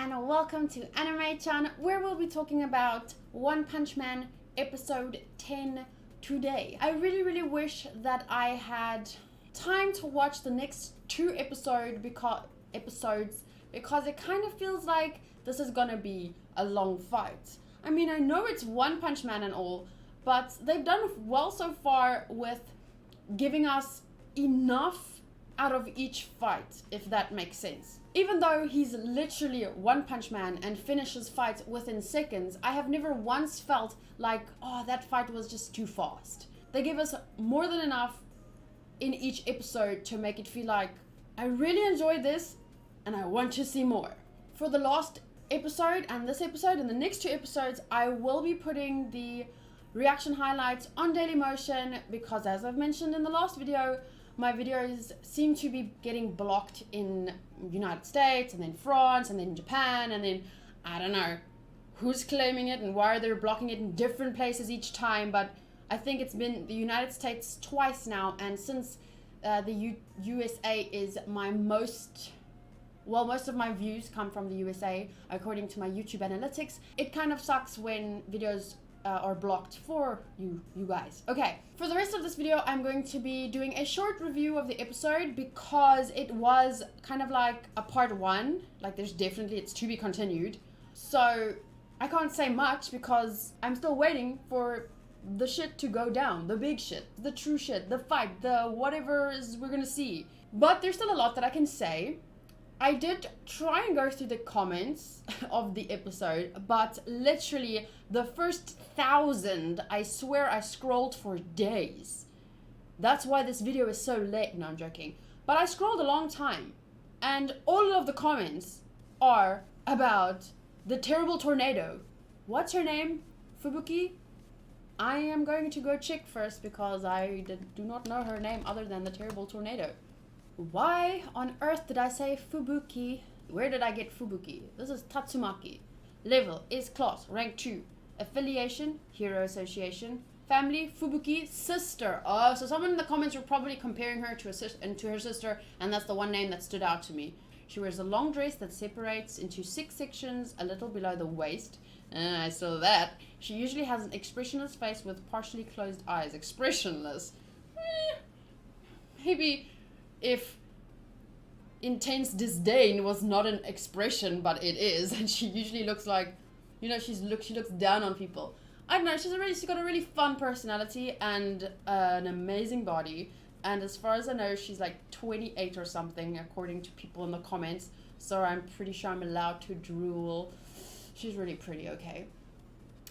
and welcome to Anime-chan, where we'll be talking about One Punch Man episode 10 today. I really wish that I had time to watch the next two episodes because it kind of feels like this is gonna be a long fight. I mean, I know it's One Punch Man and all, but they've done well so far with giving us enough out of each fight, if that makes sense. Even though he's literally One Punch Man and finishes fights within seconds, I have never once felt like, oh, that fight was just too fast. They give us more than enough in each episode to make it feel like, I really enjoyed this and I want to see more. For the last episode and this episode and the next two episodes, I will be putting the reaction highlights on Dailymotion because, as I've mentioned in the last video, my videos seem to be getting blocked in United States and then France and then Japan and then I don't know who's claiming it and why they're blocking it in different places each time, but I think it's been the United States twice now, and since the USA is my most of my views come from the USA according to my YouTube analytics, it kind of sucks when videos are blocked for you guys. Okay, for the rest of this video, I'm going to be doing a short review of the episode because it was kind of like a part one. Like, it's to be continued. So I can't say much because I'm still waiting for the shit to go down, the big shit, the true shit, the fight, the whatever we're gonna see. But there's still a lot that I can say. I did try and go through the comments of the episode, but literally the first 1,000, I swear I scrolled for days. That's why this video is so late. No, I'm joking. But I scrolled a long time, and all of the comments are about the terrible tornado. What's her name? Fubuki? I am going to go check first because I do not know her name other than the terrible tornado. Why on earth did I say Fubuki? Where did I get Fubuki? This is Tatsumaki. Level is class, rank 2. Affiliation, Hero Association. Family, Fubuki, sister. Oh, so someone in the comments were probably comparing her to her sister, and that's the one name that stood out to me. She wears a long dress that separates into 6 sections a little below the waist. I saw that. She usually has an expressionless face with partially closed eyes. Expressionless. Maybe if intense disdain was not an expression, but it is, and she usually looks like, you know, she looks down on people. I don't know, she's got a really fun personality and an amazing body, and as far as I know, she's like 28 or something, according to people in the comments, so I'm pretty sure I'm allowed to drool. She's really pretty, okay.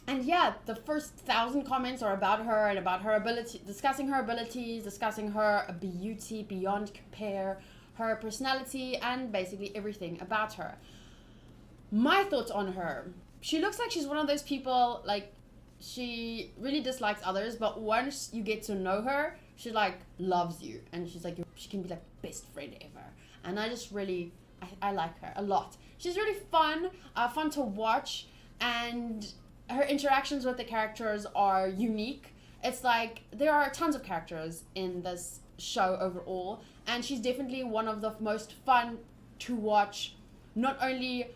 And yeah, the first 1,000 comments are about her and about her ability, discussing her abilities, discussing her beauty beyond compare, her personality, and basically everything about her. My thoughts on her. She looks like she's one of those people, like, she really dislikes others, but once you get to know her, she, like, loves you. And she's like, she can be, like, best friend ever. And I just really, I like her a lot. She's really fun to watch, and her interactions with the characters are unique. It's like there are tons of characters in this show overall, and she's definitely one of the most fun to watch, not only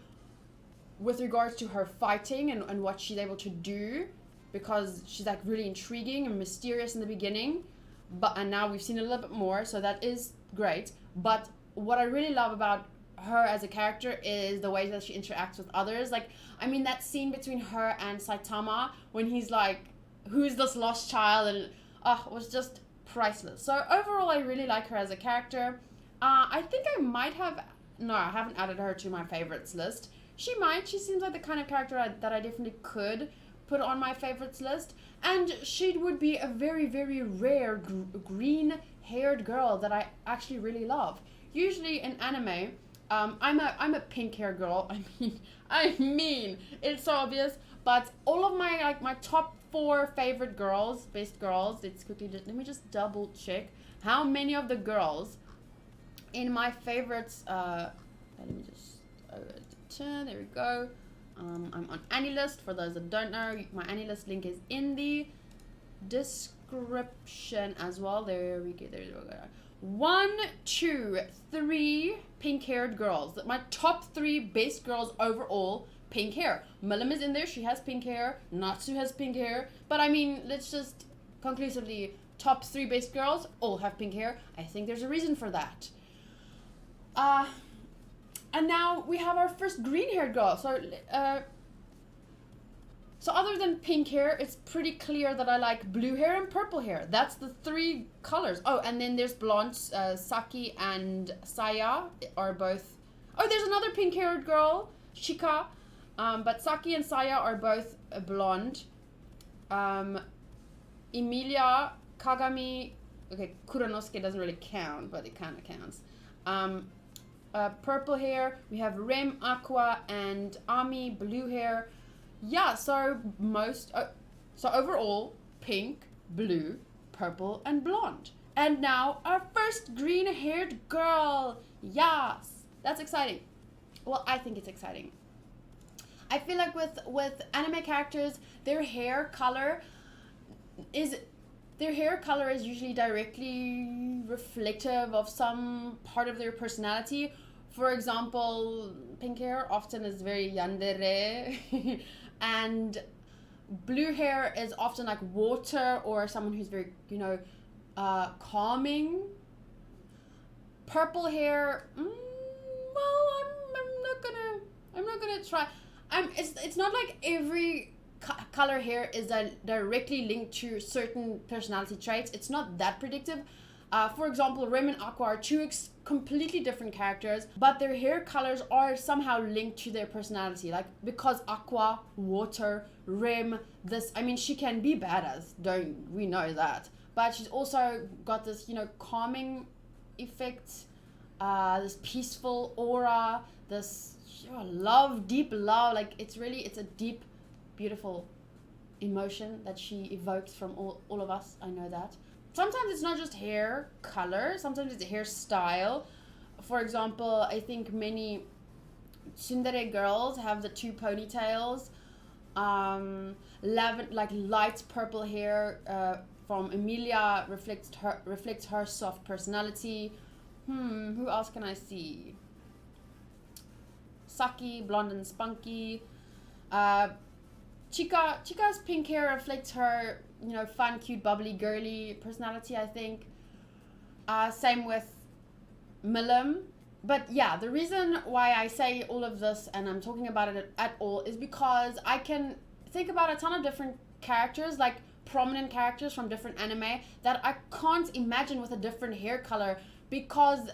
with regards to her fighting and what she's able to do, because she's like really intriguing and mysterious in the beginning, and now we've seen a little bit more, so that is great. But what I really love about her as a character is the way that she interacts with others. Like, I mean, that scene between her and Saitama when he's like, who's this lost child, and it was just priceless. So overall, I really like her as a character. I think I might have, no, I haven't added her to my favorites list. She seems like the kind of character that I definitely could put on my favorites list, and she would be a very rare green haired girl that I actually really love. Usually in anime, I'm a pink hair girl. I mean, it's so obvious, but all of my top 4 favorite girls, best girls, let me just double check how many of the girls in my favorites, let me just, there we go. I'm on AniList. For those that don't know, my AniList link is in the description as well. There we go. 1, 2, 3 pink-haired girls. My top 3 best girls overall, pink hair. Milim is in there, she has pink hair. Natsu has pink hair. But I mean, let's just conclusively, top 3 best girls all have pink hair. I think there's a reason for that. And now we have our first green-haired girl. So other than pink hair, it's pretty clear that I like blue hair and purple hair. That's the 3 colors. Oh, and then there's blondes. Saki and Saya are both... Oh, there's another pink-haired girl, Shika. But Saki and Saya are both blonde. Emilia, Kagami... Okay, Kuronosuke doesn't really count, but it kind of counts. Purple hair. We have Rem, Aqua, and Ami, blue hair. Yeah, so overall, pink, blue, purple, and blonde. And now our first green-haired girl. Yes, that's exciting. Well, I think it's exciting. I feel like with anime characters, their hair color is usually directly reflective of some part of their personality. For example, pink hair often is very yandere. And blue hair is often like water or someone who's very, calming. Purple hair, well, I'm not gonna try. It's not like every color hair is directly linked to certain personality traits. It's not that predictive. For example, Rem and Aqua are 2 completely different characters, but their hair colors are somehow linked to their personality. Like, because Aqua, water, Rem, she can be badass, we know that. But she's also got this, calming effect, this peaceful aura, this love, deep love. Like, it's a deep, beautiful emotion that she evokes from all of us. I know that. Sometimes it's not just hair color, sometimes it's hairstyle. For example, I think many tsundere girls have the 2 ponytails. Light purple hair from Emilia reflects her soft personality. Who else can I see? Saki, blonde and spunky. Chika's pink hair reflects her, fun, cute, bubbly, girly personality, I think. Same with Milim. But yeah, the reason why I say all of this and I'm talking about it at all is because I can think about a ton of different characters, like prominent characters from different anime, that I can't imagine with a different hair color because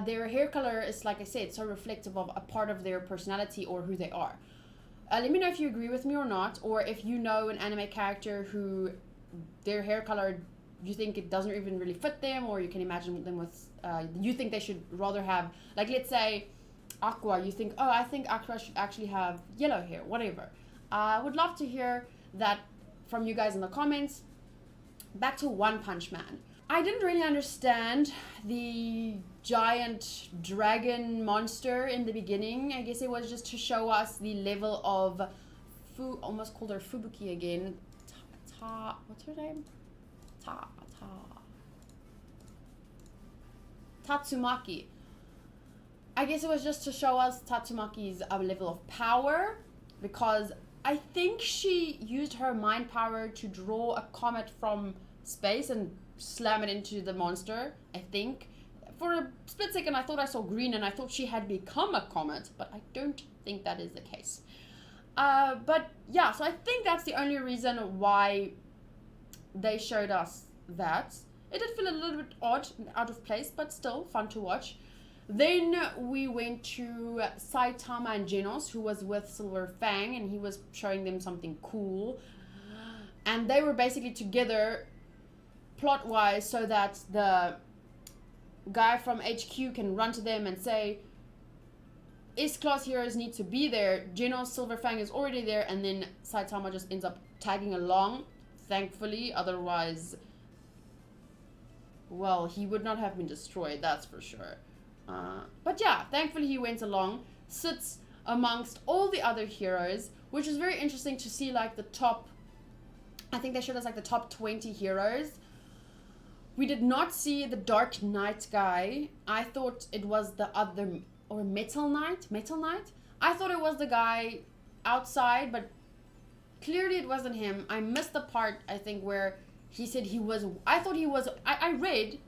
their hair color is, like I said, so reflective of a part of their personality or who they are. Let me know if you agree with me or not, or if you know an anime character who their hair color, you think it doesn't even really fit them, or you can imagine them with, you think they should rather have, like, let's say Aqua, you think, I think Aqua should actually have yellow hair, whatever. I would love to hear that from you guys in the comments. Back to One Punch Man. I didn't really understand the giant dragon monster in the beginning. I guess it was just to show us the level of almost called her Fubuki again. What's her name? Tatsumaki. I guess it was just to show us Tatsumaki's level of power, because I think she used her mind power to draw a comet from space and slam it into the monster, I think. For a split second I thought I saw green and I thought she had become a comet, but I don't think that is the case. But yeah, so I think that's the only reason why they showed us that. It did feel a little bit odd and out of place, but still fun to watch. Then we went to Saitama and Genos, who was with Silver Fang, and he was showing them something cool. And they were basically together plot-wise so that the guy from HQ can run to them and say, S-class heroes need to be there. Genos, Silver Fang is already there, and then Saitama just ends up tagging along, thankfully. Otherwise, well, he would not have been destroyed, that's for sure. But yeah, thankfully he went along, sits amongst all the other heroes, which is very interesting to see, like, the top, I think they showed us like the top 20 heroes, We did not see the Dark Knight guy. I thought it was the other, or Metal Knight? I thought it was the guy outside, but clearly it wasn't him. I missed the part, I think, where he said he was, I thought he was, I read,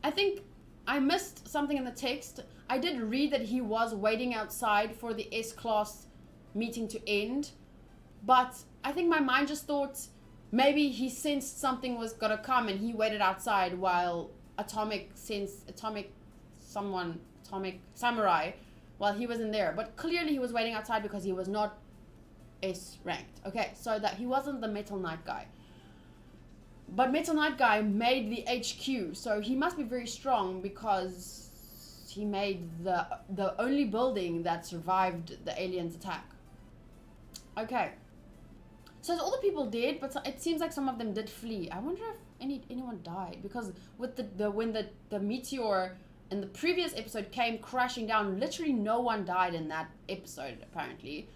I think I missed something in the text. I did read that he was waiting outside for the S-Class meeting to end, but I think my mind just thought maybe he sensed something was gonna come and he waited outside while Atomic Samurai, while he was in there. But clearly he was waiting outside because he was not S ranked. Okay, so that he wasn't the Metal Knight guy. But Metal Knight guy made the HQ, so he must be very strong because he made the only building that survived the aliens' attack. Okay. So all the people did, but it seems like some of them did flee. I wonder if anyone died, because with when the meteor in the previous episode came crashing down, literally no one died in that episode apparently.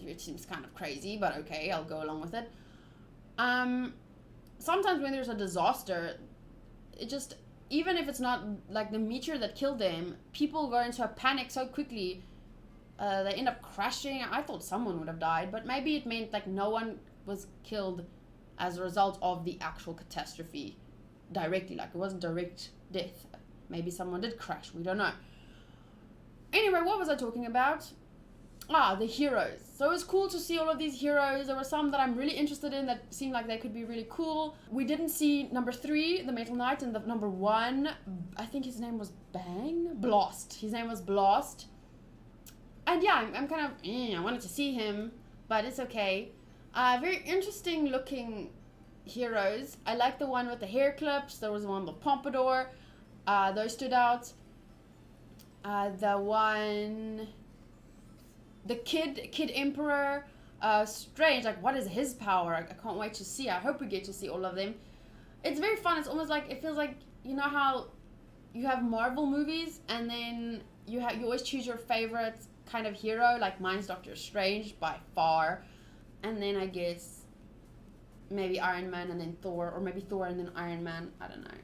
It seems kind of crazy, but okay, I'll go along with it. Sometimes when there's a disaster, it just, even if it's not like the meteor that killed them, people go into a panic so quickly. They end up crashing. I thought someone would have died, but maybe it meant like no one was killed as a result of the actual catastrophe directly. Like it wasn't direct death. Maybe someone did crash. We don't know. Anyway, what was I talking about? The heroes. So it was cool to see all of these heroes. There were some that I'm really interested in that seemed like they could be really cool. We didn't see number 3, the Metal Knight, and the number 1, I think his name was Blast. His name was Blast. And yeah, I'm kind of, I wanted to see him, but it's okay. Very interesting looking heroes. I like the one with the hair clips. There was one with pompadour. Those stood out. The Kid Emperor, strange, like what is his power? I can't wait to see. I hope we get to see all of them. It's very fun. It's almost like, it feels like, you know how you have Marvel movies and then you always choose your favorite kind of hero, like mine's Doctor Strange by far, and then I guess maybe Iron Man and then Thor, or maybe Thor and then Iron Man. I don't know.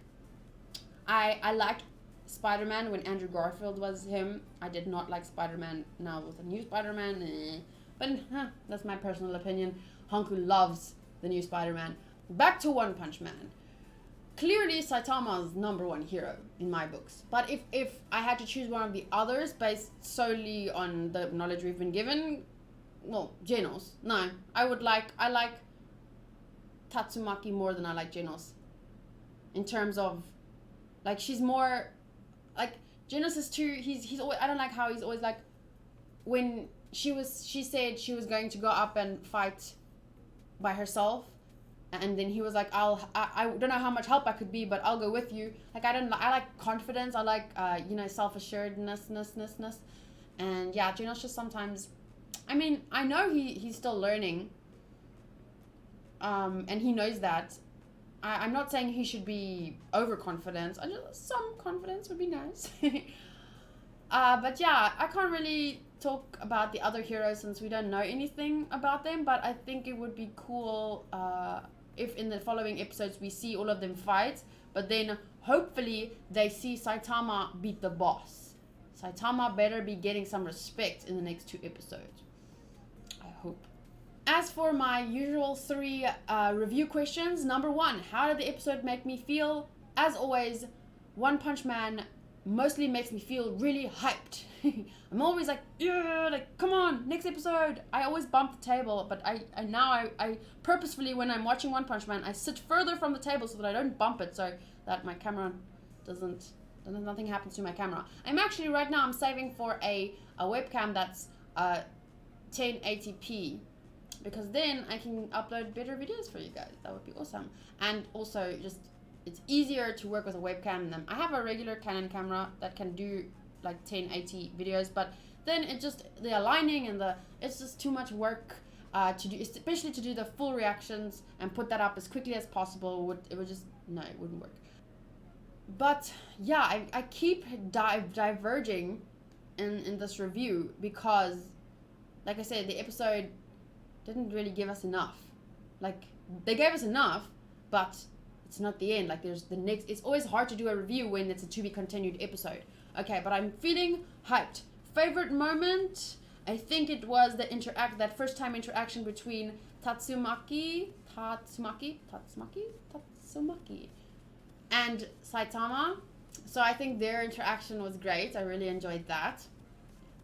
I like Spider-Man when Andrew Garfield was him. I did not like Spider-Man now with the new Spider-Man, but that's my personal opinion. Hanku loves the new Spider-Man. Back to One Punch Man. Clearly Saitama's #1 hero in my books, but if I had to choose one of the others based solely on the knowledge we've been given, well, Genos. No, I like Tatsumaki more than I like Genos. In terms of, like, she's more, like, Genos is too, he's always, I don't like how he's always like, when she said she was going to go up and fight by herself, and then he was like, I don't know how much help I could be, but I'll go with you. Like, I like confidence. I like, self-assuredness. And yeah, Genos just sometimes, I mean, I know he's still learning. And he knows that. I'm not saying he should be overconfident. Some confidence would be nice. But yeah, I can't really talk about the other heroes since we don't know anything about them, but I think it would be cool if in the following episodes we see all of them fight, but then hopefully they see Saitama beat the boss. Saitama better be getting some respect in the next 2 episodes. I hope. As for my usual 3 review questions, number 1, how did the episode make me feel? As always, One Punch Man mostly makes me feel really hyped. I'm always like, yeah, like, come on, next episode. I always bump the table, but I purposefully, when I'm watching One Punch Man, I sit further from the table so that I don't bump it, so that my camera nothing happens to my camera. I'm actually, right now, I'm saving for a webcam that's 1080p, because then I can upload better videos for you guys. That would be awesome. And also, just, it's easier to work with a webcam than, I have a regular Canon camera that can do like 1080 videos, but then it just, the aligning and it's just too much work to do, especially to do the full reactions and put that up as quickly as possible. It wouldn't work. But yeah, I keep diverging in this review because, like I said, the episode didn't really give us enough. Like, they gave us enough, but it's not the end. Like there's the next. It's always hard to do a review when it's a to be continued episode. Okay, but I'm feeling hyped. Favorite moment? I think it was that first time interaction between Tatsumaki, and Saitama. So I think their interaction was great. I really enjoyed that.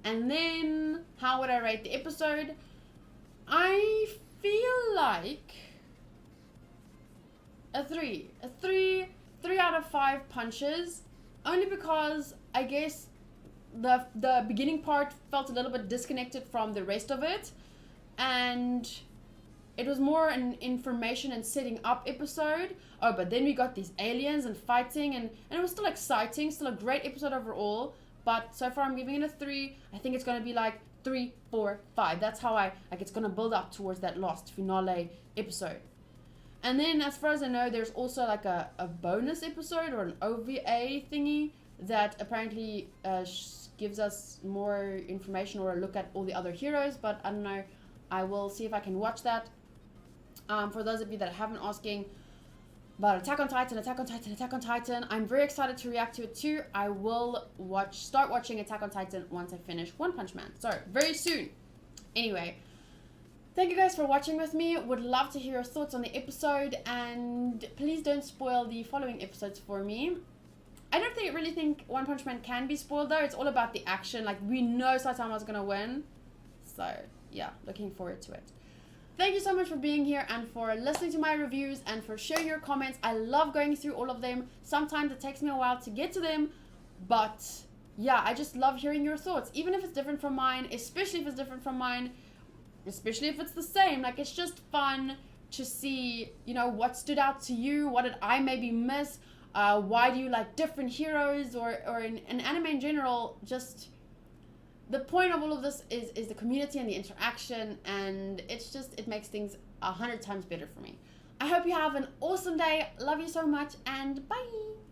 And then, how would I rate the episode? I feel like a 3. A 3 out of 5 punches. Only because I guess the beginning part felt a little bit disconnected from the rest of it. And it was more an information and setting up episode. Oh, but then we got these aliens and fighting, and it was still exciting, still a great episode overall. But so far I'm giving it a 3. I think it's going to be like 3, 4, 5. That's how it's going to build up towards that last finale episode. And then as far as I know, there's also like a bonus episode or an OVA thingy that apparently gives us more information or a look at all the other heroes. But I don't know. I will see if I can watch that. For those of you that haven't asking about Attack on Titan, I'm very excited to react to it too. I will start watching Attack on Titan once I finish One Punch Man. So, very soon. Anyway, thank you guys for watching with me. Would love to hear your thoughts on the episode, and please don't spoil the following episodes for me. I don't really think One Punch Man can be spoiled though. It's all about the action. Like, we know Saitama's gonna win. So, yeah, looking forward to it. Thank you so much for being here and for listening to my reviews and for sharing your comments. I love going through all of them. Sometimes it takes me a while to get to them, but yeah, I just love hearing your thoughts, even if it's different from mine, especially if it's different from mine, especially if it's the same. Like, it's just fun to see, you know, what stood out to you, what did I maybe miss, why do you like different heroes, or in anime in general. Just the point of all of this is the community and the interaction, and it makes things 100 times better for me. I hope you have an awesome day. Love you so much, and bye.